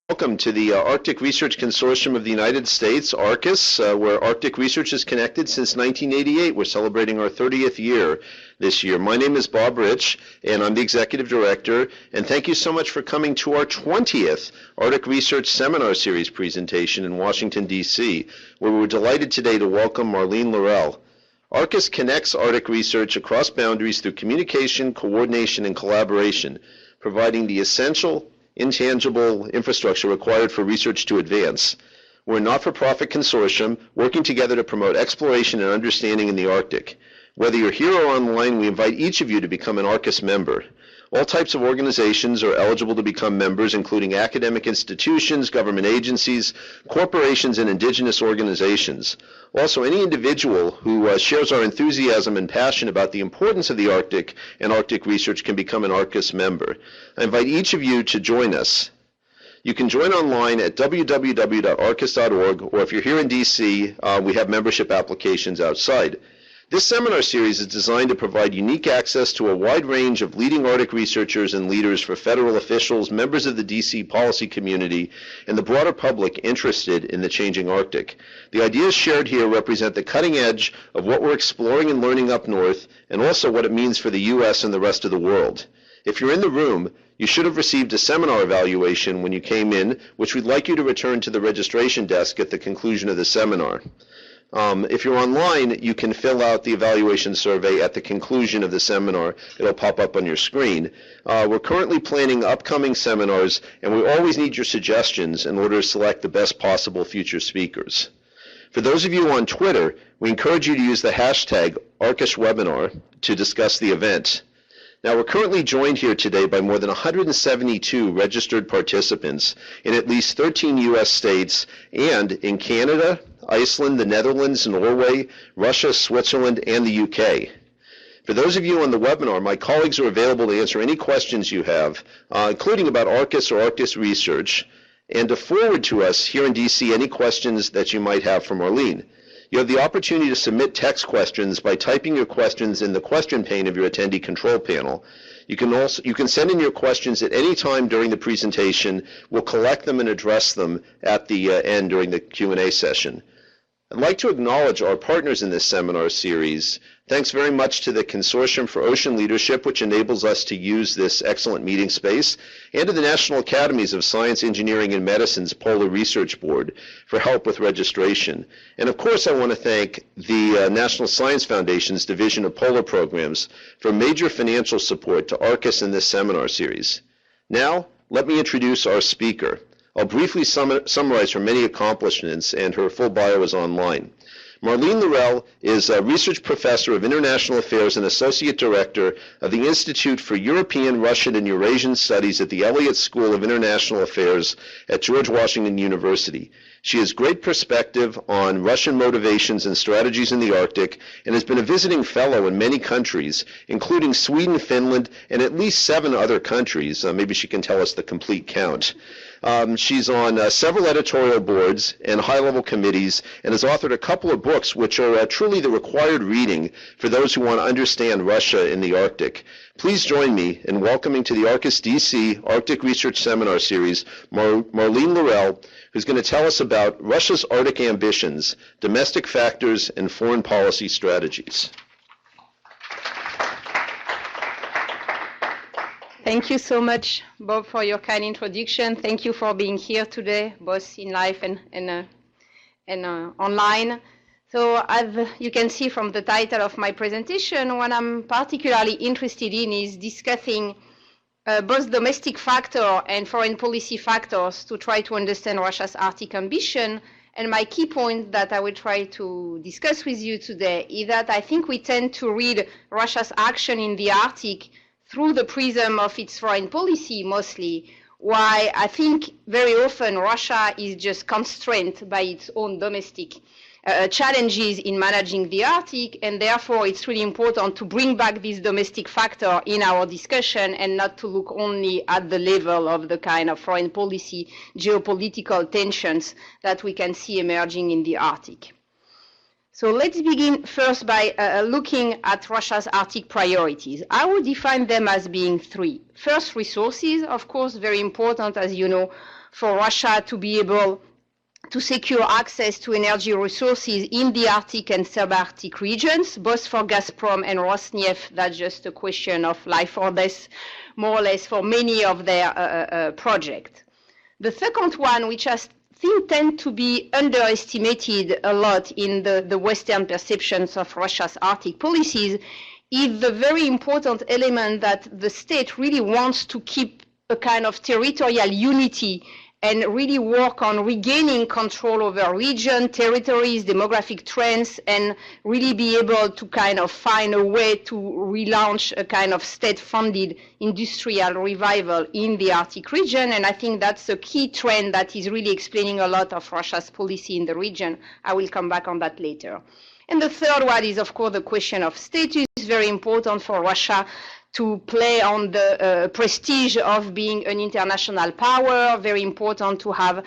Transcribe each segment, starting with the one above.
Welcome to the Arctic Research Consortium of the United States, ARCUS, where Arctic research is connected since 1988. We're celebrating our 30th year this year. My name is Bob Rich, and I'm the Executive Director, and thank you so much for coming to our 20th Arctic Research Seminar Series presentation in Washington, D.C., where we're delighted today to welcome Marlene Laruelle. ARCUS connects Arctic research across boundaries through communication, coordination, and collaboration, providing the essential intangible infrastructure required for research to advance. We're a not-for-profit consortium working together to promote exploration and understanding in the Arctic. Whether you're here or online, we invite each of you to become an ARCUS member. All types of organizations are eligible to become members, including academic institutions, government agencies, corporations, and Indigenous organizations. Also, any individual who shares our enthusiasm and passion about the importance of the Arctic and Arctic research can become an ARCUS member. I invite each of you to join us. You can join online at www.arcus.org, or if you're here in DC, we have membership applications outside. This seminar series is designed to provide unique access to a wide range of leading Arctic researchers and leaders for federal officials, members of the DC policy community, and the broader public interested in the changing Arctic. The ideas shared here represent the cutting edge of what we're exploring and learning up north, and also what it means for the U.S. and the rest of the world. If you're in the room, you should have received a seminar evaluation when you came in, which we'd like you to return to the registration desk at the conclusion of the seminar. If you're online, you can fill out the evaluation survey at the conclusion of the seminar. It'll pop up on your screen. We're currently planning upcoming seminars, and we always need your suggestions in order to select the best possible future speakers. For those of you on Twitter, we encourage you to use the hashtag ArcusWebinar to discuss the event. Now, we're currently joined here today by more than 172 registered participants in at least 13 U.S. states and in Canada, Iceland, the Netherlands, Norway, Russia, Switzerland, and the UK. For those of you on the webinar, my colleagues are available to answer any questions you have, including about ARCUS or ARCTIS research, and to forward to us here in DC any questions that you might have for Marlene. You have the opportunity to submit text questions by typing your questions in the question pane of your attendee control panel. You can send in your questions at any time during the presentation. We'll collect them and address them at the end during the Q&A session. I'd like to acknowledge our partners in this seminar series. Thanks very much to the Consortium for Ocean Leadership, which enables us to use this excellent meeting space, and to the National Academies of Science, Engineering, and Medicine's Polar Research Board for help with registration. And of course, I want to thank the National Science Foundation's Division of Polar Programs for major financial support to ARCUS in this seminar series. Now, let me introduce our speaker. I'll briefly summarize her many accomplishments, and her full bio is online. Marlene Laruelle is a research professor of international affairs and associate director of the Institute for European, Russian, and Eurasian Studies at the Elliott School of International Affairs at George Washington University. She has great perspective on Russian motivations and strategies in the Arctic, and has been a visiting fellow in many countries, including Sweden, Finland, and at least 7 other countries. Maybe she can tell us the complete count. She's on several editorial boards and high-level committees, and has authored a couple of books which are truly the required reading for those who want to understand Russia in the Arctic. Please join me in welcoming to the ARCUS DC Arctic Research Seminar Series Marlene Laruelle, who's going to tell us about Russia's Arctic ambitions, domestic factors, and foreign policy strategies. Thank you so much, Bob, for your kind introduction. Thank you for being here today, both in live and online. So as you can see from the title of my presentation, what I'm particularly interested in is discussing both domestic factor and foreign policy factors to try to understand Russia's Arctic ambition. And my key point that I will try to discuss with you today is that I think we tend to read Russia's action in the Arctic through the prism of its foreign policy mostly, while I think very often Russia is just constrained by its own domestic challenges in managing the Arctic, and therefore it's really important to bring back this domestic factor in our discussion and not to look only at the level of the kind of foreign policy geopolitical tensions that we can see emerging in the Arctic. So let's begin first by looking at Russia's Arctic priorities. I would define them as being 3. First, resources, of course, very important, as you know, for Russia to be able to secure access to energy resources in the Arctic and subarctic regions, both for Gazprom and Rosneft. That's just a question of life or death, more or less, for many of their projects. The second one, which I think tend to be underestimated a lot in the Western perceptions of Russia's Arctic policies, is the very important element that the state really wants to keep a kind of territorial unity and really work on regaining control over region, territories, demographic trends, and really be able to kind of find a way to relaunch a kind of state-funded industrial revival in the Arctic region. And I think that's a key trend that is really explaining a lot of Russia's policy in the region. I will come back on that later. And the third one is, of course, the question of status. It's very important for Russia to play on the prestige of being an international power, very important to have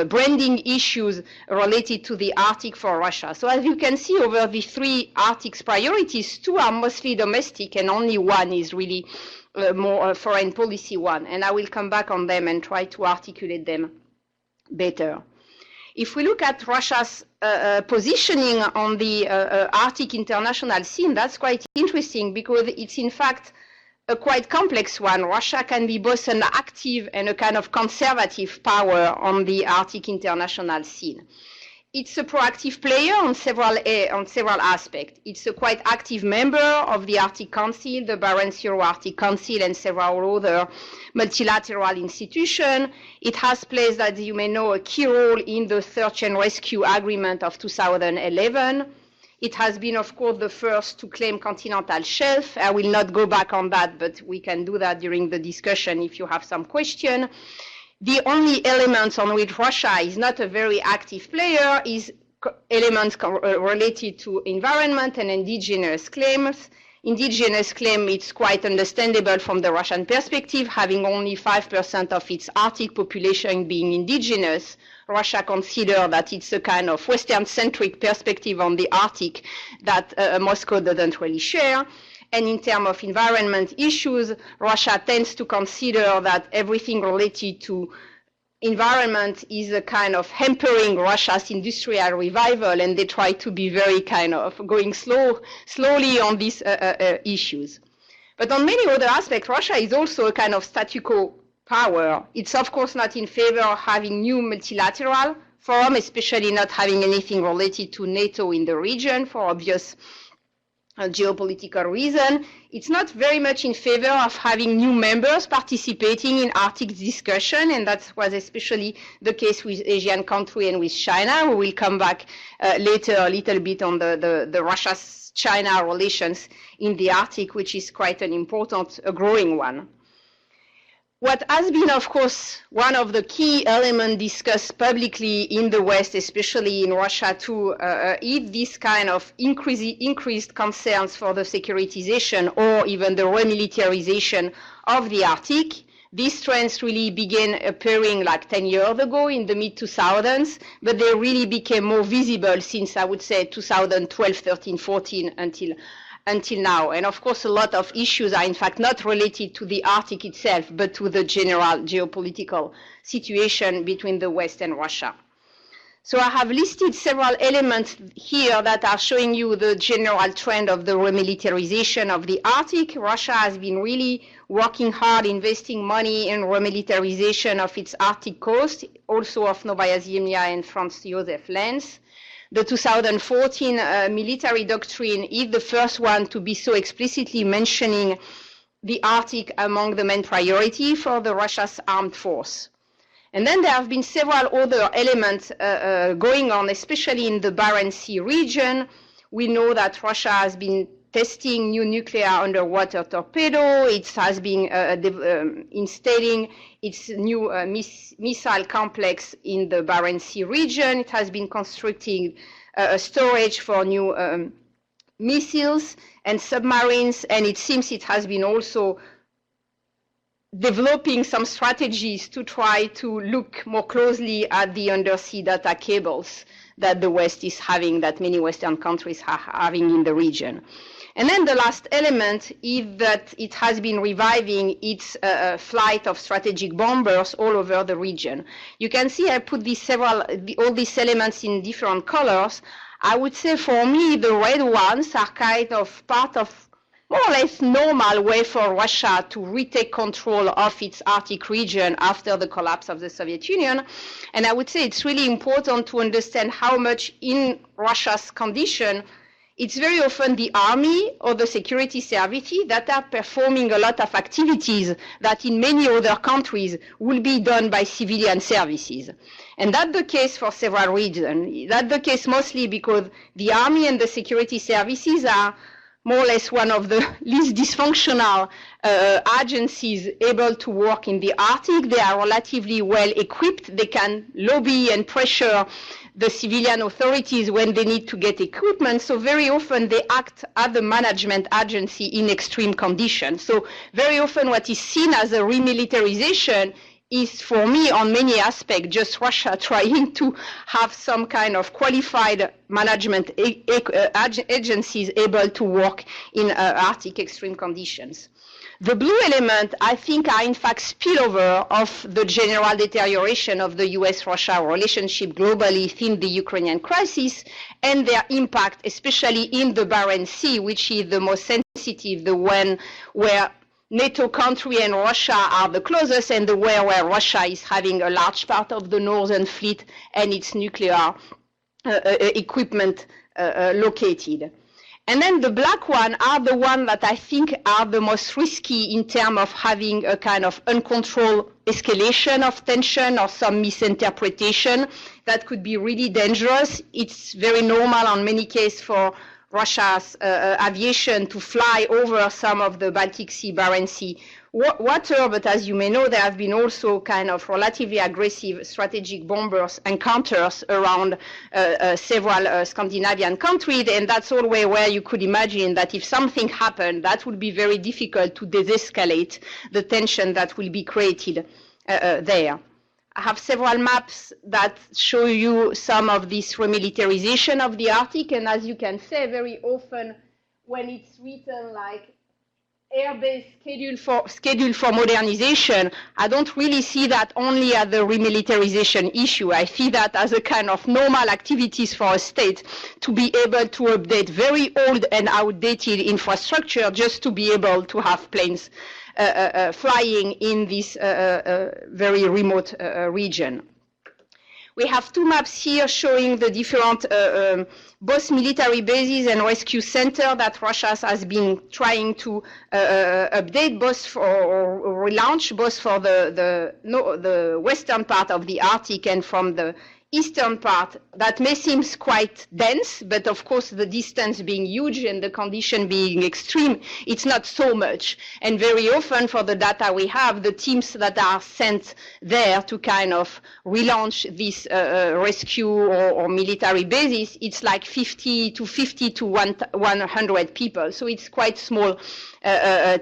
branding issues related to the Arctic for Russia. So as you can see, over the three Arctic priorities, two are mostly domestic and only one is really more a foreign policy one. And I will come back on them and try to articulate them better. If we look at Russia's positioning on the Arctic international scene, that's quite interesting because it's in fact a quite complex one. Russia can be both an active and a kind of conservative power on the Arctic international scene. It's a proactive player on several aspects. It's a quite active member of the Arctic Council, the Barents Euro-Arctic Council, and several other multilateral institutions. It has played, as you may know, a key role in the Search and Rescue Agreement of 2011. It has been, of course, the first to claim continental shelf. I will not go back on that, but we can do that during the discussion if you have some question. The only elements on which Russia is not a very active player is elements related to environment and indigenous claims. Indigenous claim, it's quite understandable from the Russian perspective, having only 5% of its Arctic population being indigenous. Russia considers that it's a kind of Western-centric perspective on the Arctic that Moscow doesn't really share. And in terms of environment issues, Russia tends to consider that everything related to environment is a kind of hampering Russia's industrial revival, and they try to be very kind of going slowly on these issues. But on many other aspects, Russia is also a kind of statu quo power. It's of course not in favor of having new multilateral forum, especially not having anything related to NATO in the region for obvious geopolitical reason. It's not very much in favor of having new members participating in Arctic discussion, and that was especially the case with Asian country and with China. We will come back later a little bit on the Russia-China relations in the Arctic, which is quite an important, growing one. What has been, of course, one of the key elements discussed publicly in the West, especially in Russia too, is this kind of increased concerns for the securitization or even the remilitarization of the Arctic. These trends really began appearing like 10 years ago in the mid-2000s, but they really became more visible since, I would say, 2012, 13, 14 until now. And of course, a lot of issues are in fact not related to the Arctic itself, but to the general geopolitical situation between the West and Russia. So I have listed several elements here that are showing you the general trend of the remilitarization of the Arctic. Russia has been really working hard, investing money in remilitarization of its Arctic coast, also of Novaya Zemlya and Franz Josef Lands. The 2014 military doctrine is the first one to be so explicitly mentioning the Arctic among the main priority for the Russia's armed force. And then there have been several other elements going on, especially in the Barents Sea region. We know that Russia has been testing new nuclear underwater torpedo. It has been installing its new missile complex in the Barents Sea region. It has been constructing a storage for new missiles and submarines, and it seems it has been also developing some strategies to try to look more closely at the undersea data cables that the West is having, that many Western countries are having in the region. And then the last element is that it has been reviving its flight of strategic bombers all over the region. You can see I put all these elements in different colors. I would say for me the red ones are kind of part of more or less normal way for Russia to retake control of its Arctic region after the collapse of the Soviet Union. And I would say it's really important to understand how much in Russia's condition it's very often the army or the security services that are performing a lot of activities that in many other countries will be done by civilian services. And that's the case for several reasons. That's the case mostly because the army and the security services are more or less one of the least dysfunctional agencies able to work in the Arctic. They are relatively well equipped. They can lobby and pressure the civilian authorities when they need to get equipment. So very often they act as a management agency in extreme conditions. So very often what is seen as a remilitarization is, for me, on many aspects, just Russia trying to have some kind of qualified management agencies able to work in Arctic extreme conditions. The blue element, I think, are in fact spillover of the general deterioration of the US-Russia relationship globally in the Ukrainian crisis and their impact, especially in the Barents Sea, which is the most sensitive, the one where NATO country and Russia are the closest, and the where Russia is having a large part of the Northern Fleet and its nuclear equipment located. And then the black one are the ones that I think are the most risky in terms of having a kind of uncontrolled escalation of tension or some misinterpretation that could be really dangerous. It's very normal in many cases for Russia's aviation to fly over some of the Baltic Sea, Barents Sea water, but as you may know, there have been also kind of relatively aggressive strategic bombers encounters around several Scandinavian countries, and that's always where you could imagine that if something happened, that would be very difficult to de-escalate the tension that will be created there. I have several maps that show you some of this remilitarization of the Arctic, and as you can see, very often when it's written like airbase schedule for modernization, I don't really see that only as the remilitarization issue. I see that as a kind of normal activities for a state to be able to update very old and outdated infrastructure just to be able to have planes flying in this very remote region. We have two maps here showing the different both military bases and rescue center that Russia has been trying to update, both for or relaunch, both for the western part of the Arctic and from the eastern part. That may seem quite dense, but of course the distance being huge and the condition being extreme, it's not so much. And very often for the data we have, the teams that are sent there to kind of relaunch this rescue or military bases, it's like 50 to 100 people. So it's quite small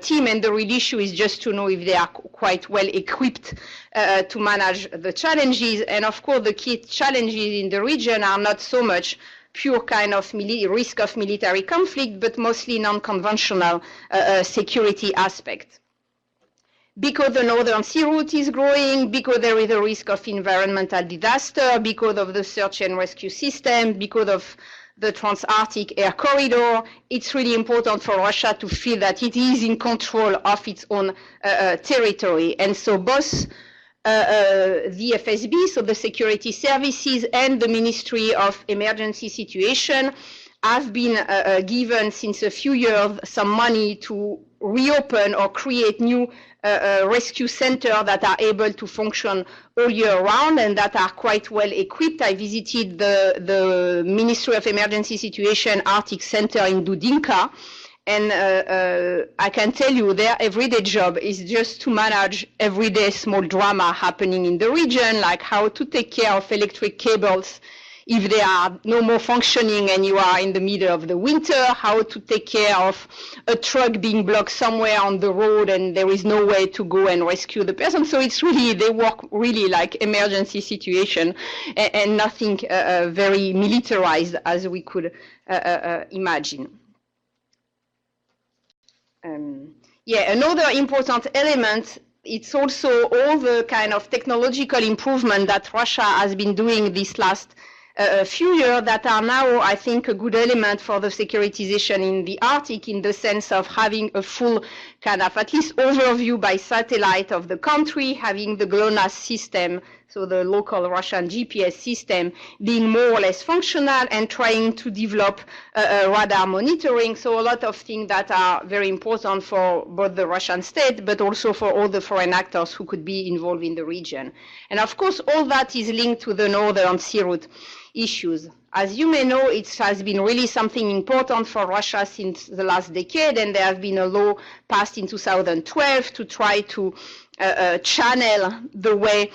team, and the real issue is just to know if they are quite well equipped to manage the challenges. And of course the key challenges in the region are not so much pure kind of risk of military conflict, but mostly non-conventional security aspect. Because the Northern Sea route is growing, because there is a risk of environmental disaster, because of the search and rescue system, because of the Trans-Arctic air corridor, it's really important for Russia to feel that it is in control of its own territory. And so both the FSB, so the security services, and the Ministry of Emergency Situation have been given since a few years some money to reopen or create new rescue centers that are able to function all year round and that are quite well equipped. I visited the Ministry of Emergency Situation Arctic Center in Dudinka, and I can tell you their everyday job is just to manage everyday small drama happening in the region, like how to take care of electric cables if they are no more functioning and you are in the middle of the winter, how to take care of a truck being blocked somewhere on the road and there is no way to go and rescue the person. So it's really, they work really like emergency situation and nothing very militarized as we could imagine. Another important element, it's also all the kind of technological improvement that Russia has been doing this last few years that are now, I think, a good element for the securitization in the Arctic, in the sense of having a full kind of at least overview by satellite of the country, having the GLONASS system, so the local Russian GPS system, being more or less functional, and trying to develop radar monitoring. So a lot of things that are very important for both the Russian state, but also for all the foreign actors who could be involved in the region. And of course, all that is linked to the northern sea route issues. As you may know, it has been really something important for Russia since the last decade, and there has been a law passed in 2012 to try to channel the way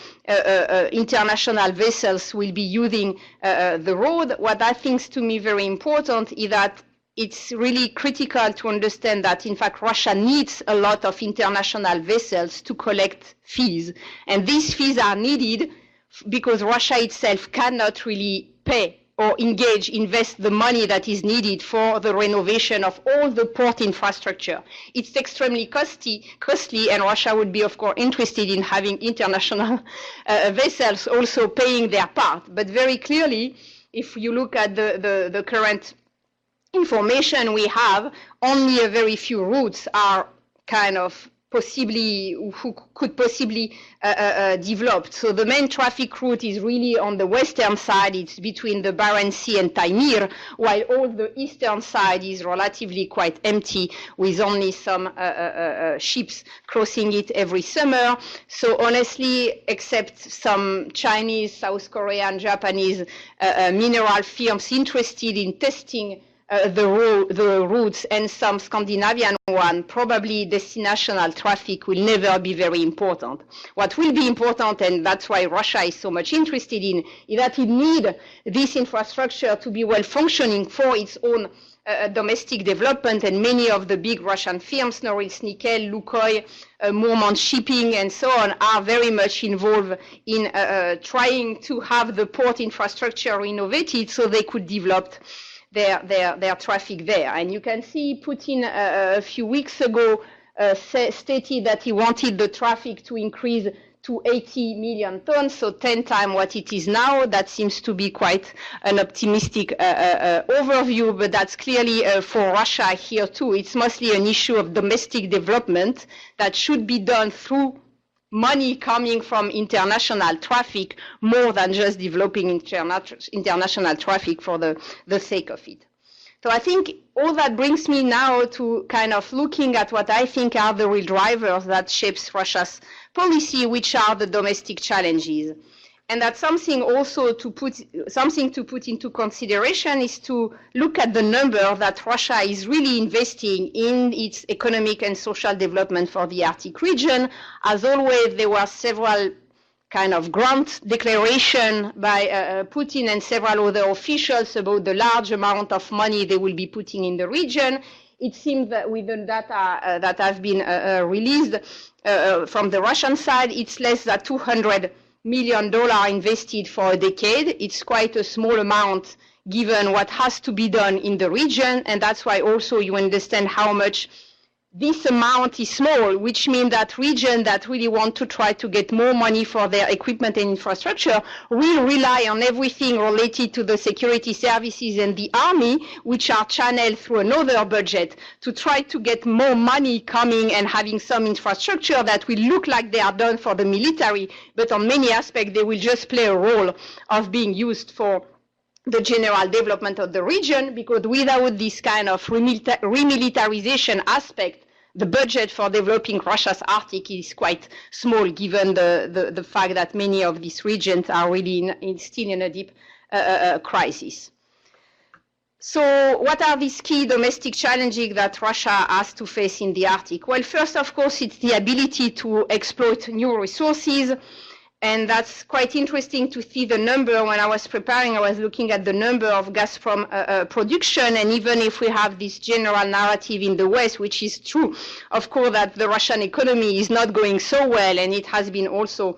international vessels will be using the road. What I think is to me very important is that it's really critical to understand that, in fact, Russia needs a lot of international vessels to collect fees. And these fees are needed because Russia itself cannot really pay or invest the money that is needed for the renovation of all the port infrastructure. It's extremely costly, and Russia would be, of course, interested in having international vessels also paying their part. But very clearly, if you look at the current information we have, only a very few routes are kind of who could possibly develop. So the main traffic route is really on the western side. It's between the Barents Sea and Taimyr, while all the eastern side is relatively quite empty, with only some ships crossing it every summer. So honestly, except some Chinese, South Korean, Japanese mineral firms interested in testing the routes, and some Scandinavian one, probably destinational traffic will never be very important. What will be important, and that's why Russia is so much interested in, is that it needs this infrastructure to be well functioning for its own domestic development, and many of the big Russian firms, Norilsk Nickel, Lukoil, Murmansk Shipping, and so on, are very much involved in trying to have the port infrastructure renovated so they could develop their traffic there. And you can see Putin a few weeks ago stated that he wanted the traffic to increase to 80 million tons, so 10 times what it is now. That seems to be quite an optimistic overview, but that's clearly for Russia here too. It's mostly an issue of domestic development that should be done through money coming from international traffic, more than just developing international traffic for the sake of it. So I think all that brings me now to kind of looking at what I think are the real drivers that shapes Russia's policy, which are the domestic challenges. And that's something also to put into consideration is to look at the number that Russia is really investing in its economic and social development for the Arctic region. As always, there were several kind of grant declaration by Putin and several other officials about the large amount of money they will be putting in the region. It seems that with the data that have been released from the Russian side, it's less than $200 million invested for a decade. It's quite a small amount given what has to be done in the region, and that's why also you understand how much this amount is small, which means that regions that really want to try to get more money for their equipment and infrastructure will rely on everything related to the security services and the army, which are channeled through another budget to try to get more money coming and having some infrastructure that will look like they are done for the military, but on many aspects they will just play a role of being used for the general development of the region, because without this kind of remilitarization aspect, the budget for developing Russia's Arctic is quite small, given the fact that many of these regions are really still in a deep crisis. So what are these key domestic challenges that Russia has to face in the Arctic? Well, first, of course, it's the ability to exploit new resources. And that's quite interesting to see the number. When I was preparing, I was looking at the number of Gazprom production. And even if we have this general narrative in the West, which is true, of course, that the Russian economy is not going so well, and it has been also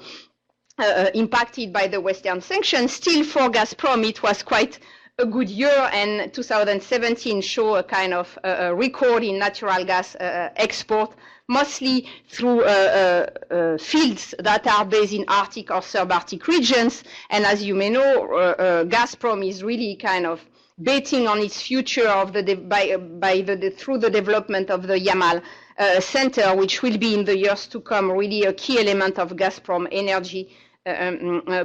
impacted by the Western sanctions, still for Gazprom, it was quite a good year, and 2017 show a kind of record in natural gas export, mostly through fields that are based in Arctic or subarctic regions. And as you may know, Gazprom is really kind of betting on its future of through the development of the Yamal center, which will be in the years to come really a key element of Gazprom energy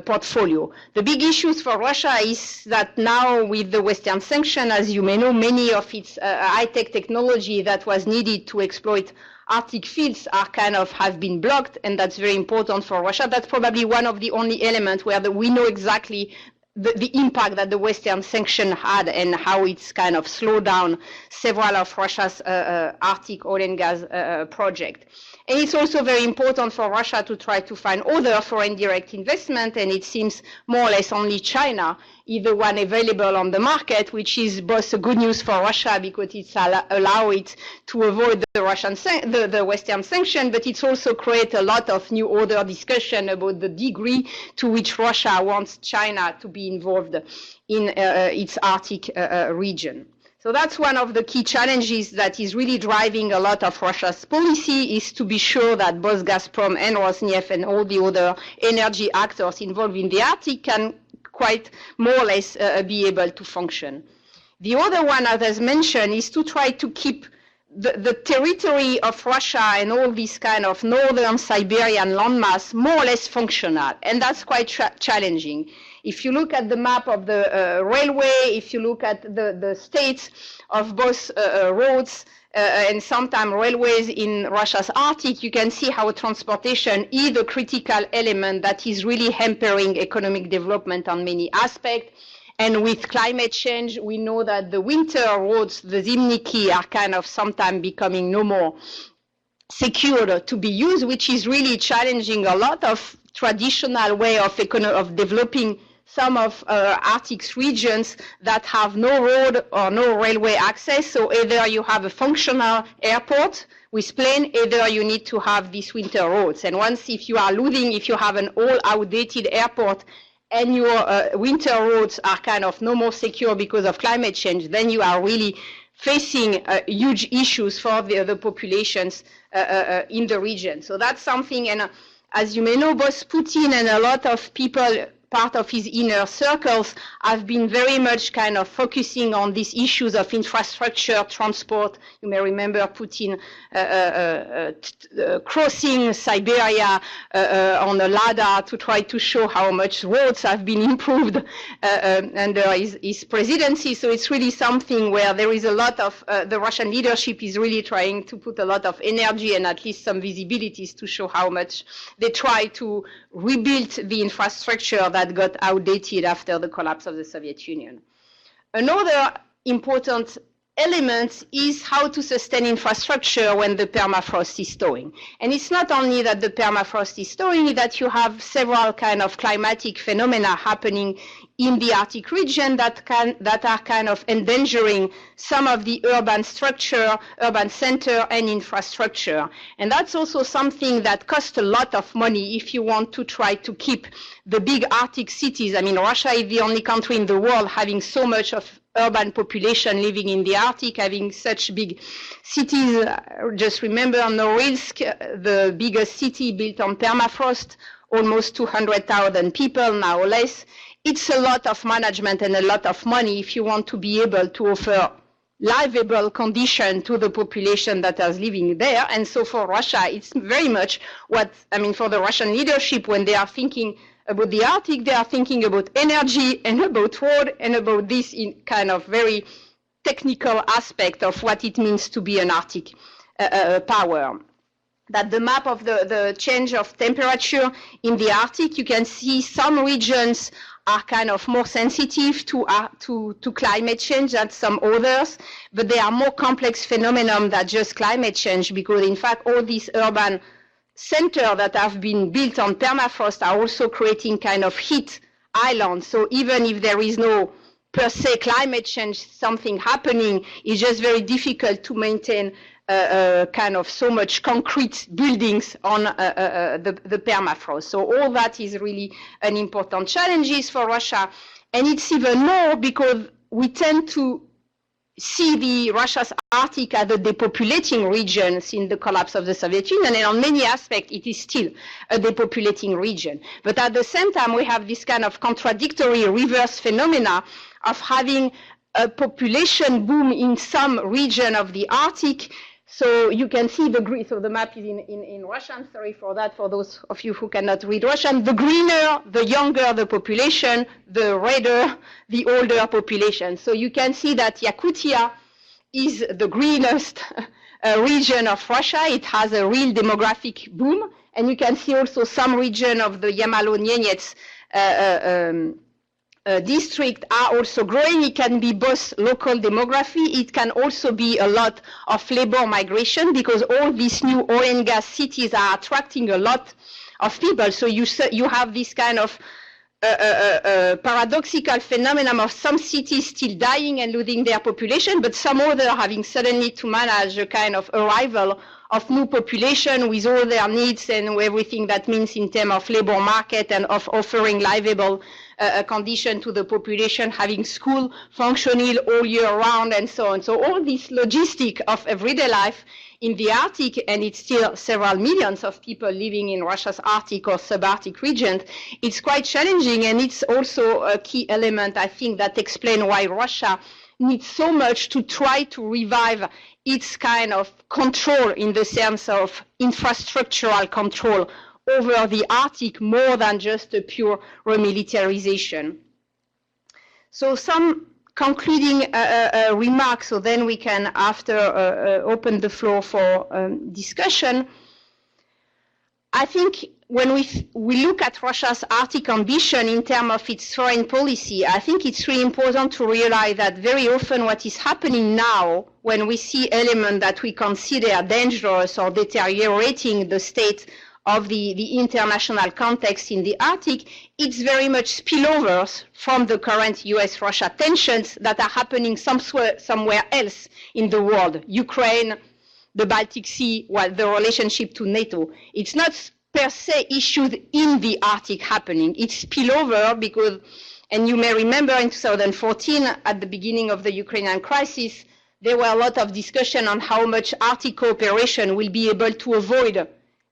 portfolio. The big issues for Russia is that now with the Western sanction, as you may know, many of its high-tech technology that was needed to exploit Arctic fields have been blocked, and that's very important for Russia. That's probably one of the only elements where we know exactly the impact that the Western sanction had and how it's kind of slowed down several of Russia's Arctic oil and gas projects. And it's also very important for Russia to try to find other foreign direct investment, and it seems more or less only China is the one available on the market, which is both a good news for Russia because it's allow it to avoid the Western sanction, but it's also create a lot of new order discussion about the degree to which Russia wants China to be involved in its Arctic region. So that's one of the key challenges that is really driving a lot of Russia's policy, is to be sure that both Gazprom and Rosneft and all the other energy actors involved in the Arctic can quite more or less be able to function. The other one, as mentioned, is to try to keep the territory of Russia and all this kind of northern Siberian landmass more or less functional, and that's quite challenging. If you look at the map of the railway, if you look at the states of both roads and sometimes railways in Russia's Arctic, you can see how transportation is a critical element that is really hampering economic development on many aspects. And with climate change, we know that the winter roads, the zimniki, are kind of sometimes becoming no more secure to be used, which is really challenging a lot of traditional way of developing some of Arctic regions that have no road or no railway access. So either you have a functional airport with plane, either you need to have these winter roads. And if you have an old outdated airport and your winter roads are kind of no more secure because of climate change, then you are really facing huge issues for the populations in the region. So that's something, and as you may know, both Putin and a lot of people, part of his inner circles, have been very much kind of focusing on these issues of infrastructure, transport. You may remember Putin crossing Siberia on a ladder to try to show how much roads have been improved under his presidency. So it's really something where there is a lot of, the Russian leadership is really trying to put a lot of energy and at least some visibilities to show how much they try to rebuild the infrastructure that got outdated after the collapse of the Soviet Union. Another important element is how to sustain infrastructure when the permafrost is thawing. And it's not only that the permafrost is thawing, that you have several kind of climatic phenomena happening in the Arctic region that are kind of endangering some of the urban structure, urban center and infrastructure. And that's also something that costs a lot of money if you want to try to keep the big Arctic cities. I mean, Russia is the only country in the world having so much of urban population living in the Arctic, having such big cities. Just remember Norilsk, the biggest city built on permafrost, almost 200,000 people, now or less. It's a lot of management and a lot of money if you want to be able to offer livable condition to the population that is living there. And so for Russia, it's very much for the Russian leadership, when they are thinking about the Arctic, they are thinking about energy and about road and about this in kind of very technical aspect of what it means to be an Arctic power. That the map of the change of temperature in the Arctic, you can see some regions are kind of more sensitive to climate change than some others, but they are more complex phenomenon than just climate change, because in fact all these urban centers that have been built on permafrost are also creating kind of heat islands. So even if there is no per se climate change, something happening, it's just very difficult to maintain kind of so much concrete buildings on the permafrost. So all that is really an important challenge for Russia. And it's even more because we tend to see the Russia's Arctic as a depopulating region since the collapse of the Soviet Union, and on many aspects it is still a depopulating region. But at the same time, we have this kind of contradictory reverse phenomena of having a population boom in some region of the Arctic. So you can see the green, so the map is in Russian, sorry for that, for those of you who cannot read Russian. The greener, the younger the population, the redder, the older population. So you can see that Yakutia is the greenest region of Russia. It has a real demographic boom. And you can see also some region of the Yamalo-Nenets district are also growing. It can be both local demography. It can also be a lot of labor migration because all these new oil and gas cities are attracting a lot of people. So you have this kind of paradoxical phenomenon of some cities still dying and losing their population, but some others having suddenly to manage a kind of arrival of new population with all their needs and everything that means in terms of labor market and of offering livable condition to the population, having school functioning all year round and so on. So all this logistic of everyday life in the Arctic, and it's still several millions of people living in Russia's Arctic or subarctic regions, it's quite challenging, and it's also a key element, I think, that explains why Russia needs so much to try to revive its kind of control in the sense of infrastructural control over the Arctic more than just a pure remilitarization. So some concluding remarks, so then we can after open the floor for discussion. I think when we look at Russia's Arctic ambition in terms of its foreign policy, I think it's really important to realize that very often what is happening now when we see elements that we consider dangerous or deteriorating the state of the international context in the Arctic, it's very much spillovers from the current US-Russia tensions that are happening somewhere else in the world. Ukraine, the Baltic Sea, well, the relationship to NATO. It's not per se issues in the Arctic happening. It's spillover because, and you may remember in 2014, at the beginning of the Ukrainian crisis, there were a lot of discussion on how much Arctic cooperation will be able to avoid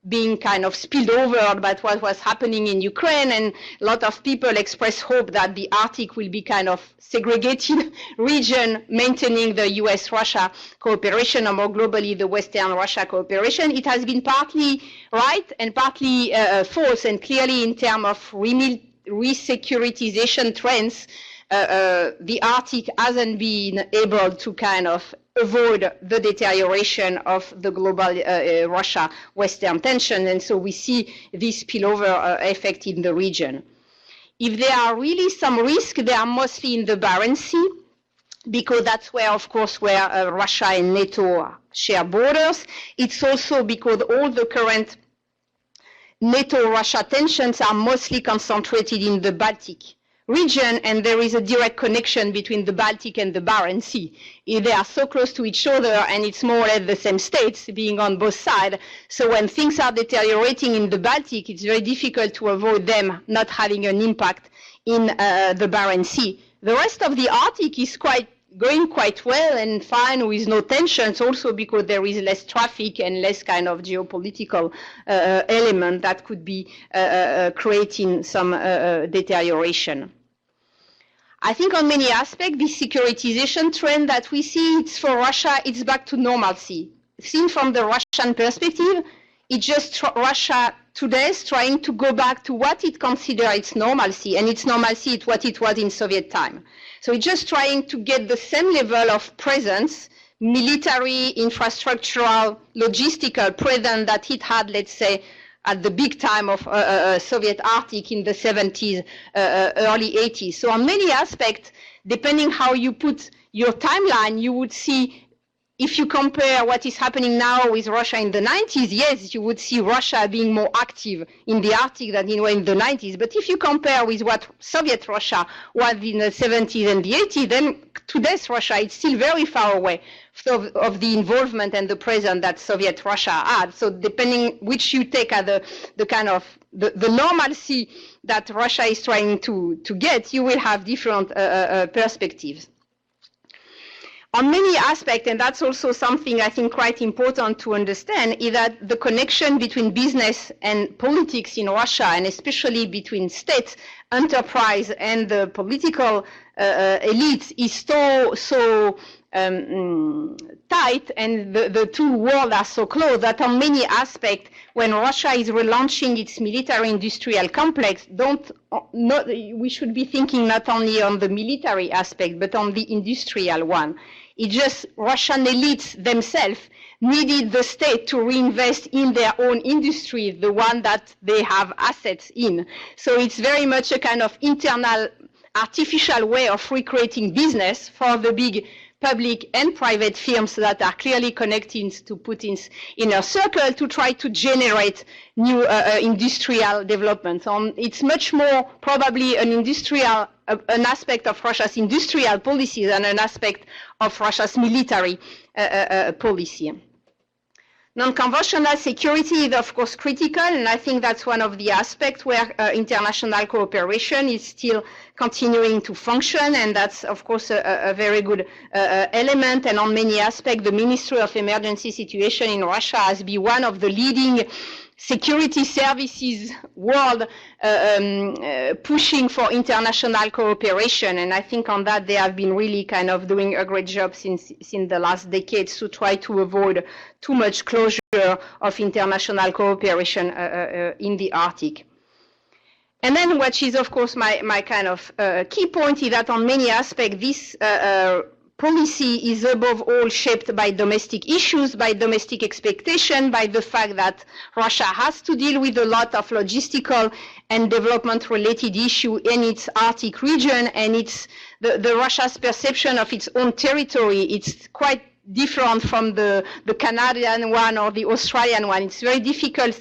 being kind of spilled over by what was happening in Ukraine, and a lot of people express hope that the Arctic will be kind of segregated region, maintaining the US-Russia cooperation, or more globally the Western-Russia cooperation. It has been partly right and partly false, and clearly in terms of resecuritization trends, the Arctic hasn't been able to kind of avoid the deterioration of the global Russia-Western tension, and so we see this spillover effect in the region. If there are really some risks, they are mostly in the Barents Sea, because that's where, of course, where Russia and NATO share borders. It's also because all the current NATO-Russia tensions are mostly concentrated in the Baltic region, and there is a direct connection between the Baltic and the Barents Sea. They are so close to each other, and it's more or less the same states being on both sides. So when things are deteriorating in the Baltic, it's very difficult to avoid them not having an impact in the Barents Sea. The rest of the Arctic is going quite well and fine with no tensions, also because there is less traffic and less kind of geopolitical element that could be creating some deterioration. I think on many aspects, the securitization trend that we see, it's for Russia, it's back to normalcy. Seen from the Russian perspective, it's just Russia today is trying to go back to what it considers its normalcy, and its normalcy is what it was in Soviet time. So it's just trying to get the same level of presence, military, infrastructural, logistical presence that it had, let's say, at the big time of Soviet Arctic in the 70s, early 80s. So on many aspects, depending how you put your timeline, you would see, if you compare what is happening now with Russia in the 90s, yes, you would see Russia being more active in the Arctic than in the 90s. But if you compare with what Soviet Russia was in the 70s and the 80s, then today's Russia is still very far away of the involvement and the presence that Soviet Russia had. So depending which you take as the kind of the normalcy that Russia is trying to get, you will have different perspectives. on many aspects, and that's also something I think quite important to understand, is that the connection between business and politics in Russia, and especially between state enterprise and the political elites, is so tight, and the two worlds are so close that on many aspects, when Russia is relaunching its military-industrial complex, we should be thinking not only on the military aspect, but on the industrial one. It's just Russian elites themselves needed the state to reinvest in their own industry, the one that they have assets in. So it's very much a kind of internal artificial way of recreating business for the big public and private firms that are clearly connected to Putin's inner circle to try to generate new industrial developments. It's much more probably an aspect of Russia's industrial policy than an aspect of Russia's military policy. Non-conventional security is, of course, critical, and I think that's one of the aspects where international cooperation is still continuing to function, and that's, of course, a very good element. And on many aspects, the Ministry of Emergency Situation in Russia has been one of the leading security services world pushing for international cooperation, and I think on that they have been really kind of doing a great job since the last decades to try to avoid too much closure of international cooperation in the Arctic. And then what is, of course, my kind of key point is that on many aspects this policy is above all shaped by domestic issues, by domestic expectation, by the fact that Russia has to deal with a lot of logistical and development-related issues in its Arctic region, and it's the Russia's perception of its own territory. It's quite different from the Canadian one or the Australian one. It's very difficult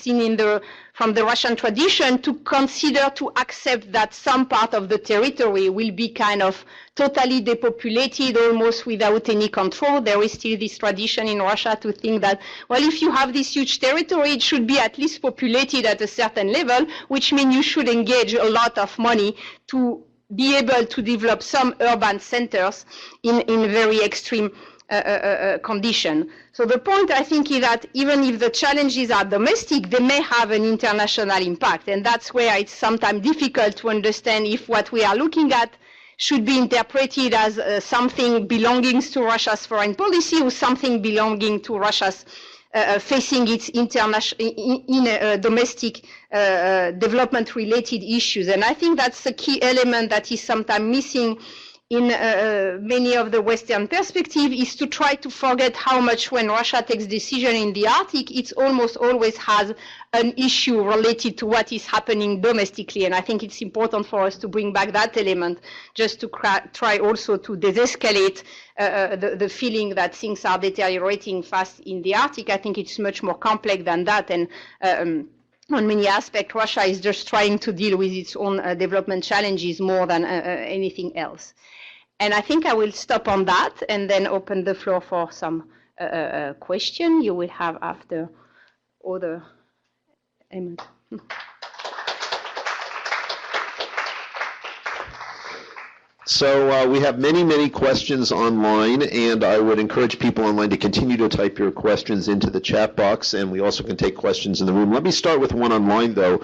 from the Russian tradition to consider, to accept that some part of the territory will be kind of totally depopulated, almost without any control. There is still this tradition in Russia to think that, well, if you have this huge territory, it should be at least populated at a certain level, which means you should engage a lot of money to be able to develop some urban centers in very extreme condition. So the point, I think, is that even if the challenges are domestic, they may have an international impact, and that's where it's sometimes difficult to understand if what we are looking at should be interpreted as something belonging to Russia's foreign policy or something belonging to Russia's facing its domestic development-related issues. And I think that's a key element that is sometimes missing in many of the Western perspective, is to try to forget how much when Russia takes decision in the Arctic, it almost always has an issue related to what is happening domestically. And I think it's important for us to bring back that element, just to try also to de-escalate the feeling that things are deteriorating fast in the Arctic. I think it's much more complex than that. And on many aspects, Russia is just trying to deal with its own development challenges more than anything else. And I think I will stop on that and then open the floor for some question you will have after other elements. So we have many questions online, and I would encourage people online to continue to type your questions into the chat box, and we also can take questions in the room. Let me start with one online, though.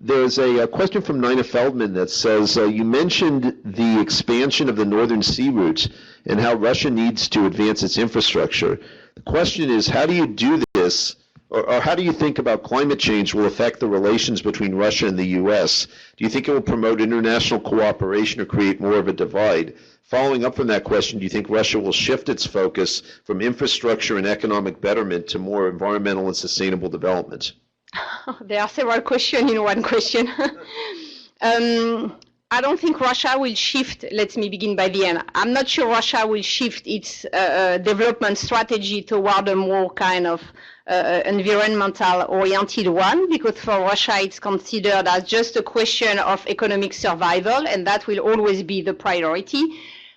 There's a question from Nina Feldman that says, you mentioned the expansion of the Northern Sea routes and how Russia needs to advance its infrastructure. The question is, how do you do this, or how do you think about climate change will affect the relations between Russia and the U.S.? Do you think it will promote international cooperation or create more of a divide? Following up from that question, do you think Russia will shift its focus from infrastructure and economic betterment to more environmental and sustainable development? There are several questions in one question. I don't think Russia will shift. Let me begin by the end. I'm not sure Russia will shift its development strategy toward a more kind of environmental oriented one, because for Russia it's considered as just a question of economic survival, and that will always be the priority.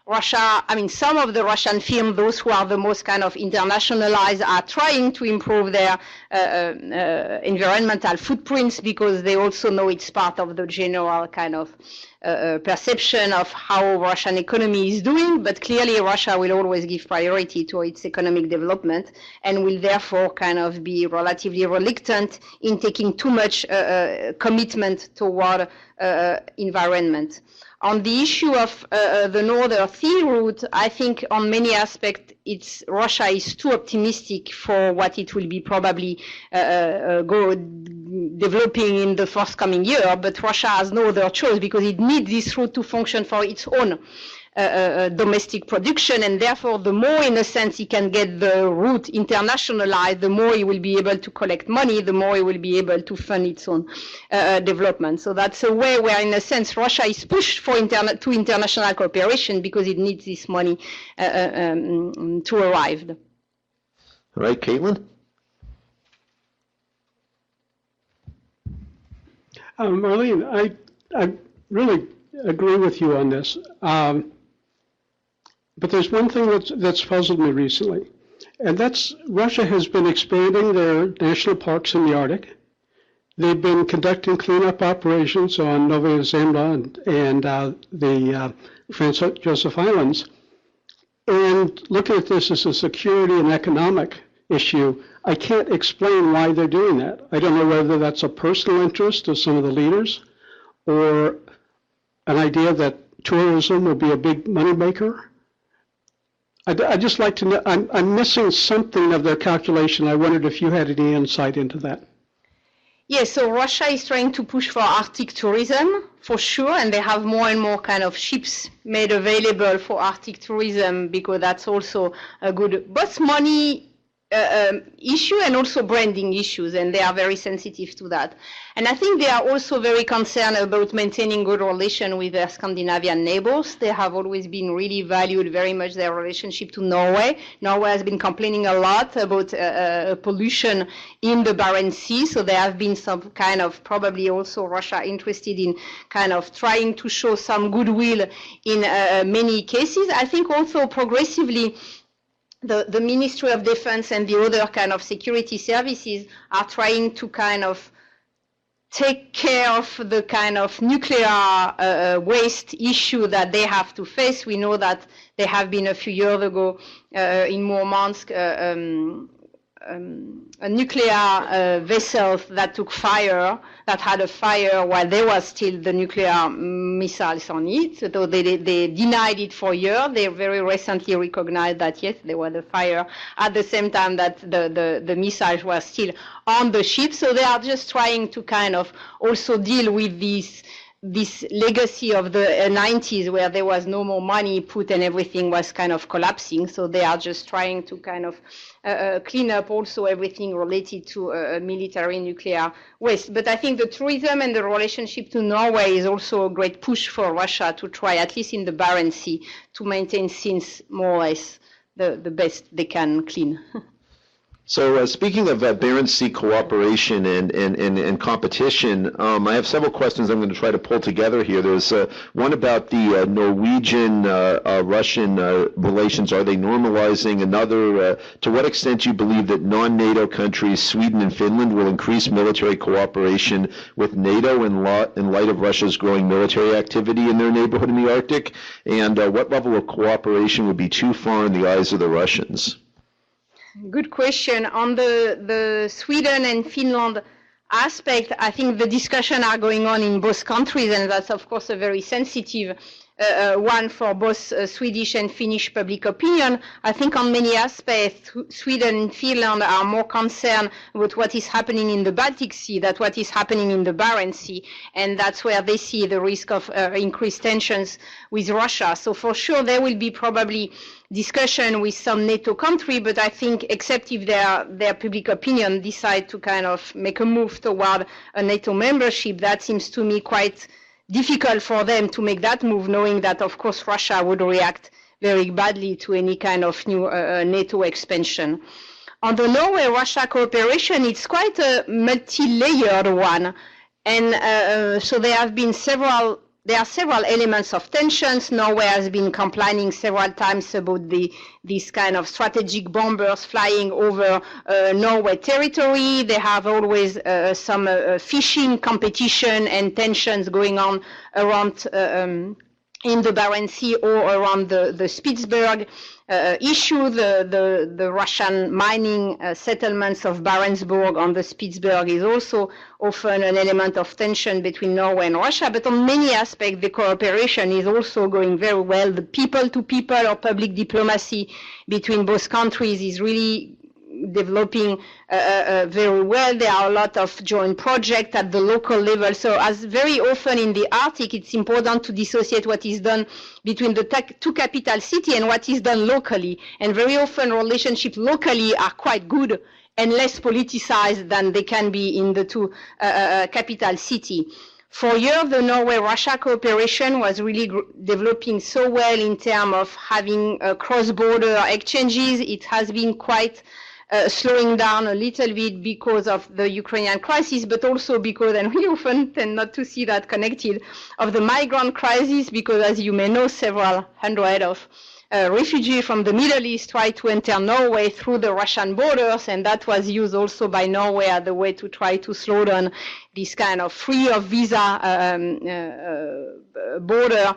Russia, I mean, some of the Russian firms, those who are the most kind of internationalized, are trying to improve their environmental footprints because they also know it's part of the general kind of perception of how Russian economy is doing, but clearly Russia will always give priority to its economic development and will therefore kind of be relatively reluctant in taking too much commitment toward environment. On the issue of the Northern Sea route, I think on many aspects, Russia is too optimistic for what it will be probably developing in the forthcoming year, but Russia has no other choice because it needs this route to function for its own domestic production, and therefore the more in a sense he can get the route internationalized, the more he will be able to collect money, the more he will be able to fund its own development. So that's a way where in a sense Russia is pushed for to international cooperation because it needs this money to arrive. All right, Caitlin? Marlene, I really agree with you on this. But there's one thing that's puzzled me recently, and that's Russia has been expanding their national parks in the Arctic. They've been conducting cleanup operations on Novaya Zemlya and the Franz Joseph Islands. And looking at this as a security and economic issue, I can't explain why they're doing that. I don't know whether that's a personal interest of some of the leaders or an idea that tourism will be a big moneymaker. I'd just like to know, I'm missing something of their calculation. I wondered if you had any insight into that. Yes, so Russia is trying to push for Arctic tourism, for sure, and they have more and more kind of ships made available for Arctic tourism because that's also a good both money issue and also branding issues, and they are very sensitive to that. And I think they are also very concerned about maintaining good relation with their Scandinavian neighbors. They have always been really valued very much their relationship to Norway. Norway has been complaining a lot about pollution in the Barents Sea, so there have been some kind of, probably also Russia interested in kind of trying to show some goodwill in many cases. I think also progressively the Ministry of Defense and the other kind of security services are trying to kind of take care of the kind of nuclear waste issue that they have to face. We know that there have been a few years ago in Murmansk a nuclear vessel that took fire, that had a fire while there was still the nuclear missiles on it. So they denied it for years. They very recently recognized that, yes, there was a fire at the same time that the missiles were still on the ship. So they are just trying to kind of also deal with this legacy of the 90s where there was no more money put and everything was kind of collapsing. So they are just trying to kind of clean up also everything related to military nuclear waste. But I think the tourism and the relationship to Norway is also a great push for Russia to try, at least in the Barents Sea, to maintain things more or less the best they can clean. So speaking of Barents Sea cooperation and competition, I have several questions I'm going to try to pull together here. There's one about the Norwegian-Russian relations. Are they normalizing? Another, to what extent do you believe that non-NATO countries, Sweden and Finland, will increase military cooperation with NATO in light of Russia's growing military activity in their neighborhood in the Arctic? And what level of cooperation would be too far in the eyes of the Russians? Good question. On the Sweden and Finland aspect, I think the discussion are going on in both countries, and that's of course a very sensitive one for both Swedish and Finnish public opinion. I think on many aspects, Sweden and Finland are more concerned about what is happening in the Baltic Sea than what is happening in the Barents Sea, and that's where they see the risk of increased tensions with Russia. So for sure there will be probably discussion with some NATO country, but I think except if their public opinion decide to kind of make a move toward a NATO membership, that seems to me quite difficult for them to make that move, knowing that of course Russia would react very badly to any kind of new NATO expansion. On the Norway-Russia cooperation, it's quite a multi-layered one, and so there have been several there are several elements of tensions. Norway has been complaining several times about these kind of strategic bombers flying over Norway territory. They have always some fishing competition and tensions going on around in the Barents Sea or around the Spitsberg issue. The Russian mining settlements of Barentsburg on the Spitsberg is also often an element of tension between Norway and Russia, but on many aspects the cooperation is also going very well. The people-to-people or public diplomacy between both countries is really developing very well. There are a lot of joint projects at the local level. So as very often in the Arctic, it's important to dissociate what is done between the two capital cities and what is done locally. And very often relationships locally are quite good and less politicized than they can be in the two capital cities. For years, the Norway-Russia cooperation was really developing so well in terms of having cross-border exchanges. It has been quite slowing down a little bit because of the Ukrainian crisis, but also because, and we often tend not to see that connected, of the migrant crisis, because as you may know, several hundred of refugees from the Middle East tried to enter Norway through the Russian borders, and that was used also by Norway as a way to try to slow down this kind of free of visa border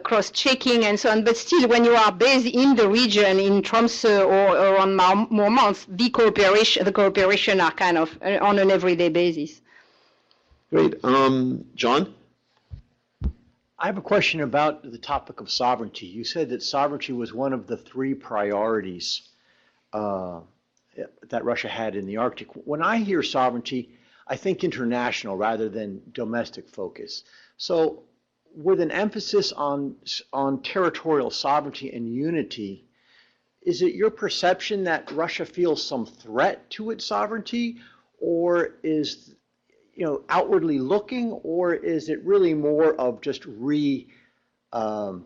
cross-checking and so on. But still, when you are based in the region, in Tromsø or on Murmansk, the cooperation are kind of on an everyday basis. Great. John? I have a question about the topic of sovereignty. You said that sovereignty was one of the 3 priorities that Russia had in the Arctic. When I hear sovereignty, I think international rather than domestic focus. So with an emphasis on territorial sovereignty and unity, is it your perception that Russia feels some threat to its sovereignty, or is outwardly looking, or is it really more of just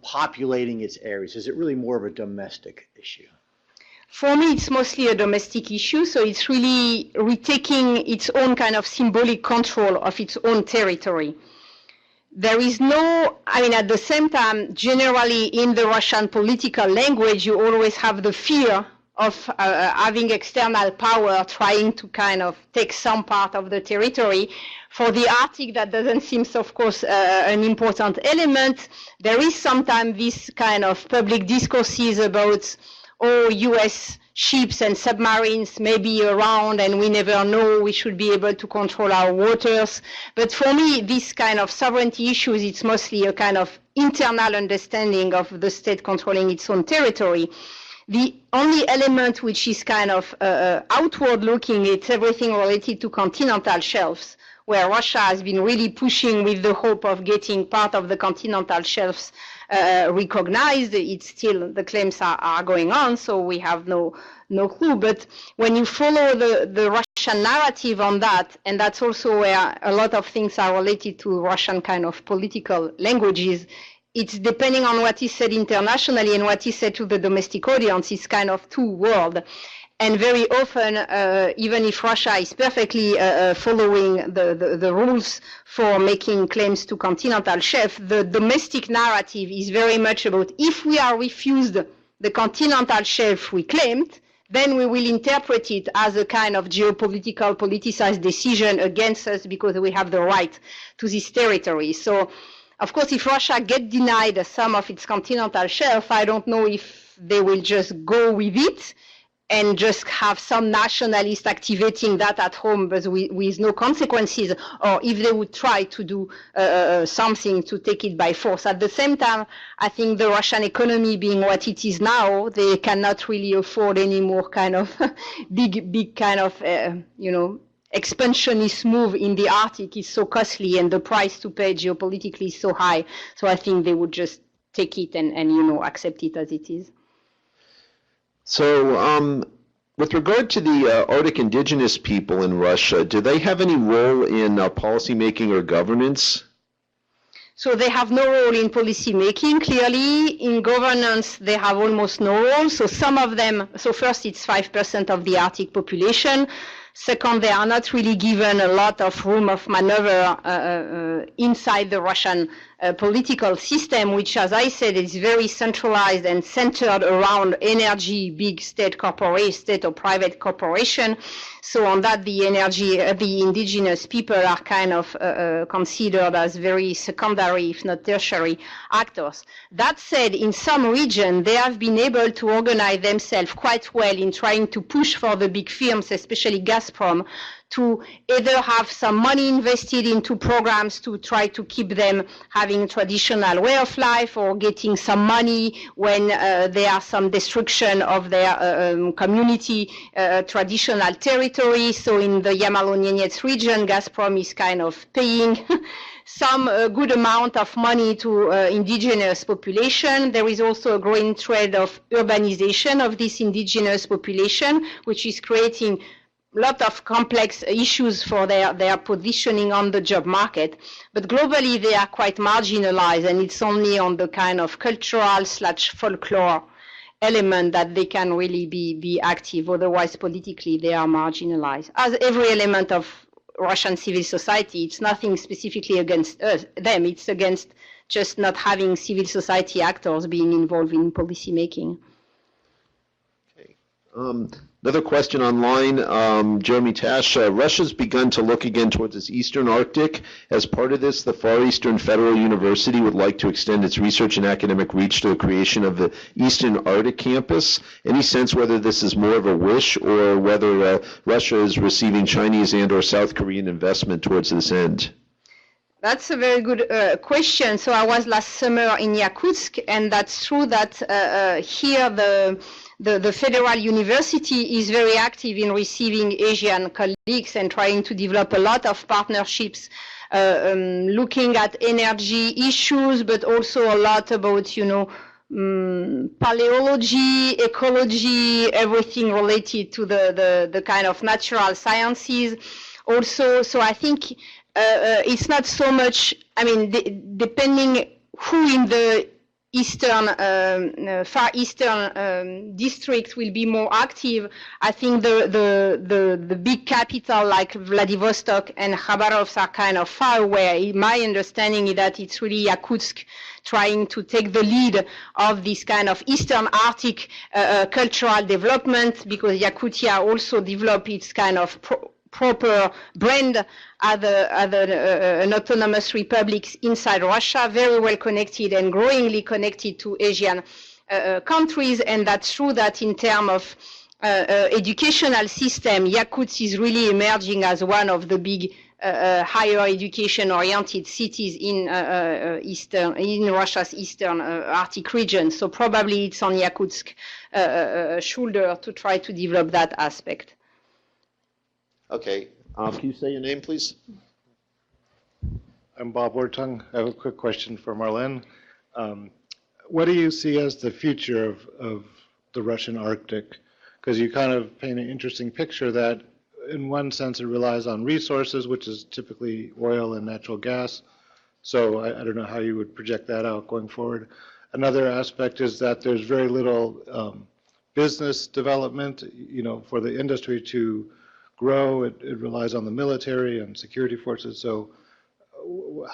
populating its areas? Is it really more of a domestic issue? For me, it's mostly a domestic issue, so it's really retaking its own kind of symbolic control of its own territory. There is at the same time, generally in the Russian political language, you always have the fear of having external power trying to kind of take some part of the territory. For the Arctic, that doesn't seem, of course, an important element. There is sometimes this kind of public discourses about, U.S. ships and submarines may be around and we never know, we should be able to control our waters. But for me, this kind of sovereignty issues, it's mostly a kind of internal understanding of the state controlling its own territory. The only element which is kind of outward looking, it's everything related to continental shelves, where Russia has been really pushing with the hope of getting part of the continental shelves recognized. It's still, the claims are going on, so we have no clue. But when you follow the Russian narrative on that, and that's also where a lot of things are related to Russian kind of political languages, it's depending on what is said internationally and what is said to the domestic audience. It's kind of two worlds. And very often, even if Russia is perfectly following the rules for making claims to continental shelf, the domestic narrative is very much about, if we are refused the continental shelf we claimed, then we will interpret it as a kind of geopolitical, politicized decision against us because we have the right to this territory. So, of course, if Russia gets denied some of its continental shelf, I don't know if they will just go with it and just have some nationalist activating that at home, but with no consequences, or if they would try to do something to take it by force. At the same time, I think the Russian economy being what it is now, they cannot really afford any more kind of big kind of, expansionist move in the Arctic is so costly, and the price to pay geopolitically is so high. So I think they would just take it and accept it as it is. So with regard to the Arctic indigenous people in Russia, do they have any role in policymaking or governance? So they have no role in policymaking, clearly. In governance, they have almost no role. So some of them, so first it's 5% of the Arctic population. Second, they are not really given a lot of room of maneuver inside the Russian political system, which, as I said, is very centralized and centered around energy, big state or private corporation. So on that, the indigenous people are kind of considered as very secondary, if not tertiary actors. That said, in some regions, they have been able to organize themselves quite well in trying to push for the big firms, especially Gazprom, to either have some money invested into programs to try to keep them having traditional way of life, or getting some money when there are some destruction of their community traditional territory. So in the Yamal-Onenets region, Gazprom is kind of paying some good amount of money to indigenous population. There is also a growing trend of urbanization of this indigenous population, which is creating a lot of complex issues for their positioning on the job market. But globally, they are quite marginalized, and it's only on the kind of cultural / folklore element that they can really be active. Otherwise, politically, they are marginalized. As every element of Russian civil society, it's nothing specifically against them. It's against just not having civil society actors being involved in policy making. Okay. Another question online, Jeremy Tash. Russia's begun to look again towards its eastern Arctic. As part of this, the Far Eastern Federal University would like to extend its research and academic reach to the creation of the Eastern Arctic campus. Any sense whether this is more of a wish, or whether Russia is receiving Chinese and or South Korean investment towards this end? That's a very good question. So I was last summer in Yakutsk, and that's true that here the Federal University is very active in receiving Asian colleagues and trying to develop a lot of partnerships, looking at energy issues, but also a lot about, paleology, ecology, everything related to the kind of natural sciences. Also, so I think it's not so much, depending who in the Far Eastern district will be more active. I think the big capital like Vladivostok and Khabarovsk are kind of far away. My understanding is that it's really Yakutsk trying to take the lead of this kind of Eastern Arctic cultural development, because Yakutia also developed its kind of proper brand an autonomous republic inside Russia, very well connected and growingly connected to Asian countries. And that's true that in terms of educational system, Yakutsk is really emerging as one of the big higher education-oriented cities in Russia's eastern Arctic region. So probably it's on Yakutsk shoulder to try to develop that aspect. Okay. Can you say your name, please? I'm Bob Wertung. I have a quick question for Marlene. What do you see as the future of the Russian Arctic? Because you kind of paint an interesting picture that in one sense it relies on resources, which is typically oil and natural gas. So I don't know how you would project that out going forward. Another aspect is that there's very little business development, for the industry to grow. It relies on the military and security forces. So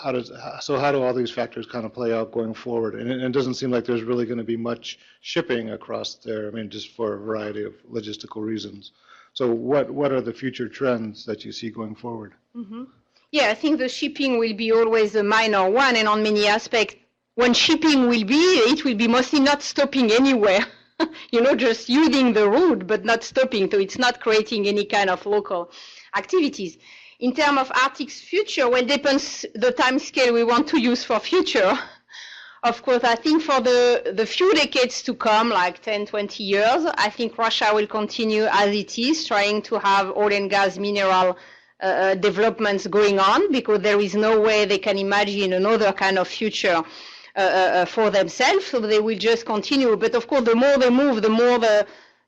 how do all these factors kind of play out going forward? And it doesn't seem like there's really going to be much shipping across there, just for a variety of logistical reasons. So what are the future trends that you see going forward? Mm-hmm. Yeah, I think the shipping will be always a minor one, and on many aspects, when shipping will be, it will be mostly not stopping anywhere. Just using the route, but not stopping. So it's not creating any kind of local activities. In terms of Arctic's future, well, depends the time scale we want to use for future. Of course, I think for the few decades to come, like 10, 20 years, I think Russia will continue as it is, trying to have oil and gas mineral developments going on, because there is no way they can imagine another kind of future for themselves, so they will just continue. But of course, the more they move, the more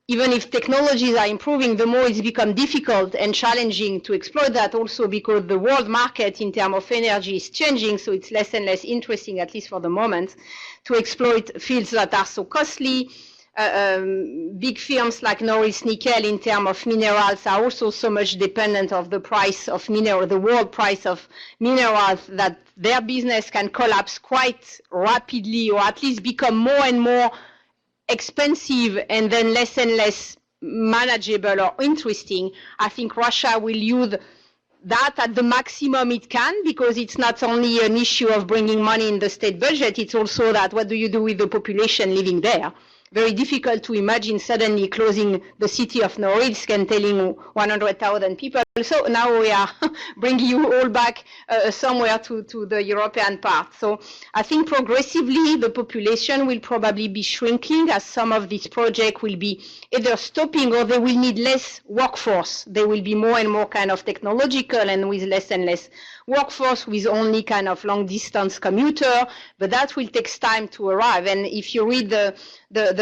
even if technologies are improving, the more it's become difficult and challenging to exploit that, also because the world market in terms of energy is changing, so it's less and less interesting, at least for the moment, to exploit fields that are so costly. big firms like Norilsk Nickel in terms of minerals are also so much dependent of the price of mineral, the world price of minerals, that their business can collapse quite rapidly, or at least become more and more expensive and then less and less manageable or interesting. I think Russia will use that at the maximum it can, because it's not only an issue of bringing money in the state budget, it's also that what do you do with the population living there? Very difficult to imagine suddenly closing the city of Norilsk and telling 100,000 people, so now we are bringing you all back somewhere to the European part. So I think progressively the population will probably be shrinking, as some of these projects will be either stopping or they will need less workforce. They will be more and more kind of technological and with less and less workforce, with only kind of long distance commuter, but that will take time to arrive. And if you read the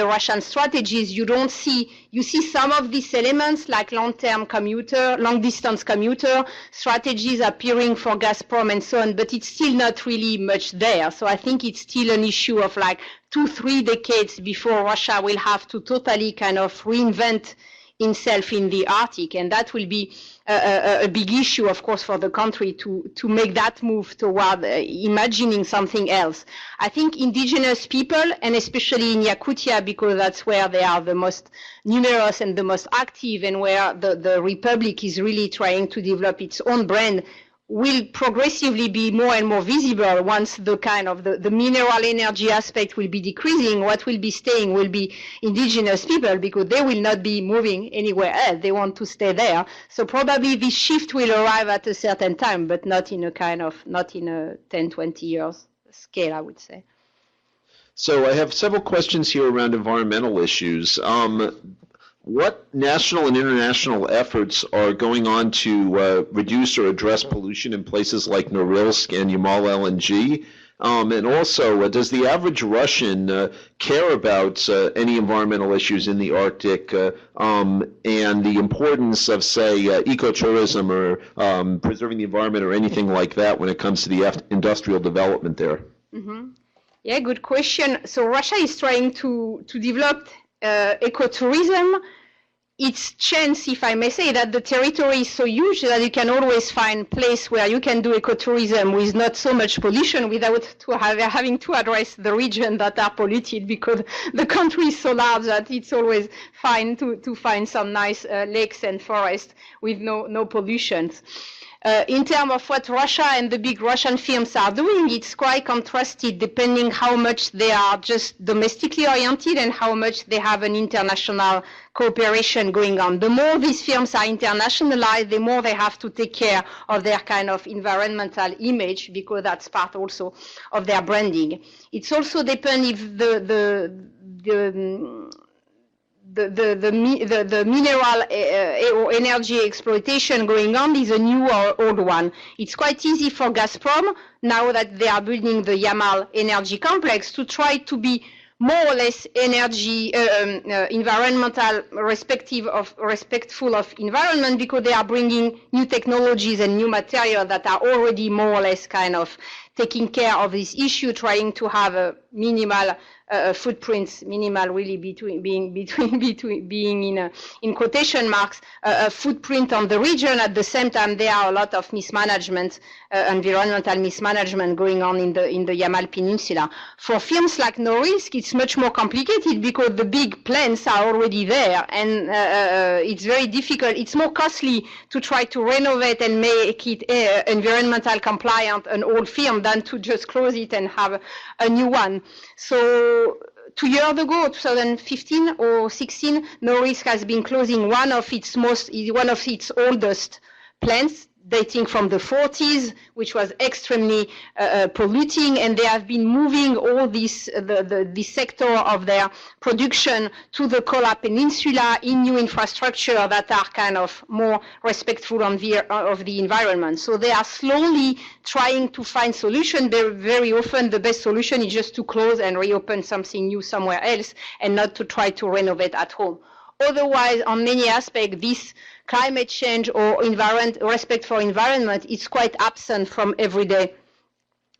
Russian strategies, you see some of these elements like long-term commuter, long-distance commuter strategies appearing for Gazprom and so on, but it's still not really much there. So I think it's still an issue of like 2-3 decades before Russia will have to totally kind of reinvent himself in the Arctic, and that will be a big issue, of course, for the country to make that move toward imagining something else. I think indigenous people, and especially in Yakutia, because that's where they are the most numerous and the most active, and where the Republic is really trying to develop its own brand, will progressively be more and more visible once the kind of the mineral energy aspect will be decreasing. What will be staying will be indigenous people, because they will not be moving anywhere else. They want to stay there. So probably this shift will arrive at a certain time, but not in a 10, 20 years scale, I would say. So I have several questions here around environmental issues. What national and international efforts are going on to reduce or address pollution in places like Norilsk and Yamal LNG? And also, does the average Russian care about any environmental issues in the Arctic and the importance of, say, ecotourism or preserving the environment or anything like that when it comes to the industrial development there? Mm-hmm. Yeah, good question. So Russia is trying to develop ecotourism. It's chance, if I may say, that the territory is so huge that you can always find place where you can do ecotourism with not so much pollution without having to address the region that are polluted, because the country is so large that it's always fine to find some nice lakes and forests with no pollutions. In terms of what Russia and the big Russian firms are doing, it's quite contrasted depending how much they are just domestically oriented and how much they have an international cooperation going on. The more these firms are internationalized, the more they have to take care of their kind of environmental image, because that's part also of their branding. It's also depends if the mineral or energy exploitation going on is a new or old one. It's quite easy for Gazprom, now that they are building the Yamal energy complex, to try to be more or less energy environmental respectful of environment, because they are bringing new technologies and new material that are already more or less kind of taking care of this issue, trying to have a minimal footprints, minimal really being in quotation marks, a footprint on the region. At the same time, there are a lot of mismanagement, environmental mismanagement going on in the Yamal Peninsula. For firms like Norilsk, it's much more complicated because the big plants are already there, and it's very difficult. It's more costly to try to renovate and make it environmental compliant, an old firm, than to just close it and have a new one. So 2 years ago, 2015 or 16, Norilsk has been closing one of its oldest plants, dating from the 40s, which was extremely polluting, and they have been moving all this the sector of their production to the Kola Peninsula in new infrastructure that are kind of more respectful of the environment. So they are slowly trying to find solutions. Very often the best solution is just to close and reopen something new somewhere else, and not to try to renovate at home. Otherwise, on many aspects, this climate change or respect for environment is quite absent from everyday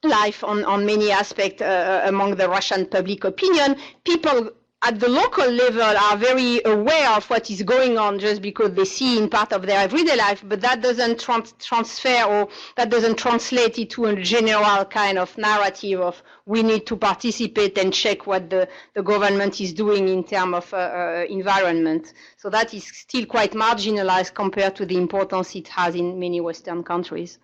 life on many aspects among the Russian public opinion. People at the local level are very aware of what is going on just because they see in part of their everyday life, but that doesn't transfer or that doesn't translate into a general kind of narrative of we need to participate and check what the government is doing in terms of environment. So that is still quite marginalized compared to the importance it has in many Western countries.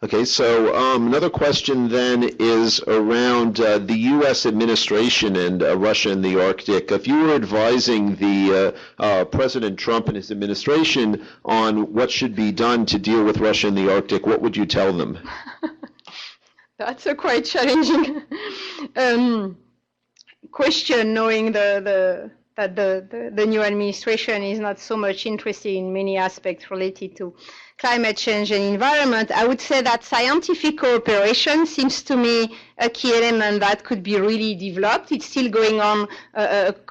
Okay, so another question then is around the U.S. administration and Russia in the Arctic. If you were advising the President Trump and his administration on what should be done to deal with Russia in the Arctic, what would you tell them? That's a quite challenging question, knowing that the new administration is not so much interested in many aspects related to climate change and environment. I would say that scientific cooperation seems to me a key element that could be really developed. It's still going on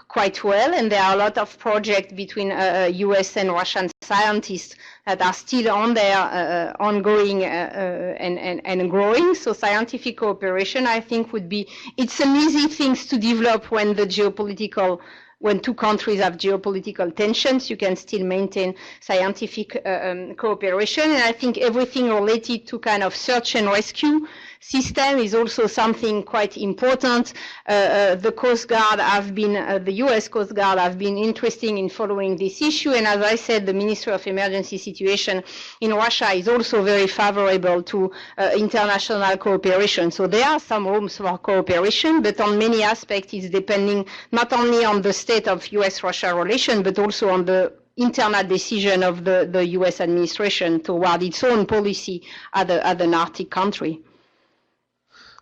quite well, and there are a lot of projects between US and Russian scientists that are still on there, ongoing and growing. So scientific cooperation, I think, would be, it's an easy thing to develop when when two countries have geopolitical tensions, you can still maintain scientific cooperation. And I think everything related to kind of search and rescue system is also something quite important. The Coast Guard have been, the US Coast Guard have been interested in following this issue. And as I said, the Minister of Emergency Situation in Russia is also very favorable to international cooperation. So there are some rooms for cooperation, but on many aspects it's depending not only on the state of US-Russia relations, but also on the internal decision of the US administration toward its own policy as an Arctic country.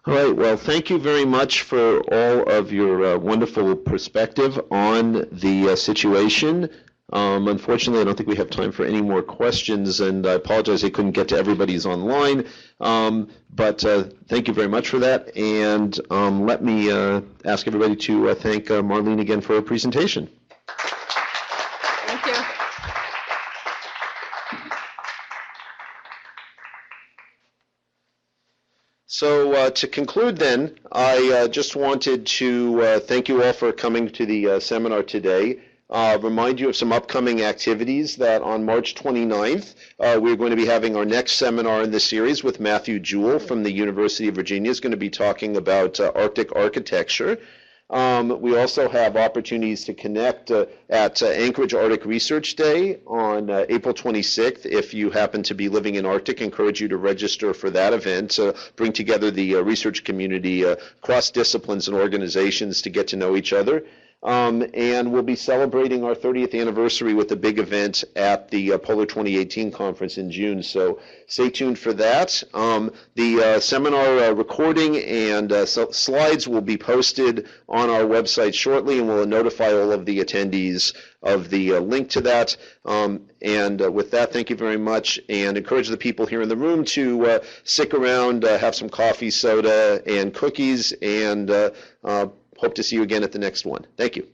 All right, well, thank you very much for all of your wonderful perspective on the situation. Unfortunately, I don't think we have time for any more questions, and I apologize I couldn't get to everybody's online. But thank you very much for that, and let me ask everybody to thank Marlene again for her presentation. Thank you. So to conclude then, I just wanted to thank you all for coming to the seminar today. Remind you of some upcoming activities that on March 29th, we're going to be having our next seminar in this series with Matthew Jewell from the University of Virginia. Is going to be talking about Arctic architecture. We also have opportunities to connect at Anchorage Arctic Research Day on April 26th. If you happen to be living in Arctic, I encourage you to register for that event, bring together the research community, cross disciplines and organizations to get to know each other. And we'll be celebrating our 30th anniversary with a big event at the Polar 2018 conference in June. So stay tuned for that. The seminar recording and slides will be posted on our website shortly, and we'll notify all of the attendees of the link to that. And with that, thank you very much, and encourage the people here in the room to stick around, have some coffee, soda, and cookies, and hope to see you again at the next one. Thank you.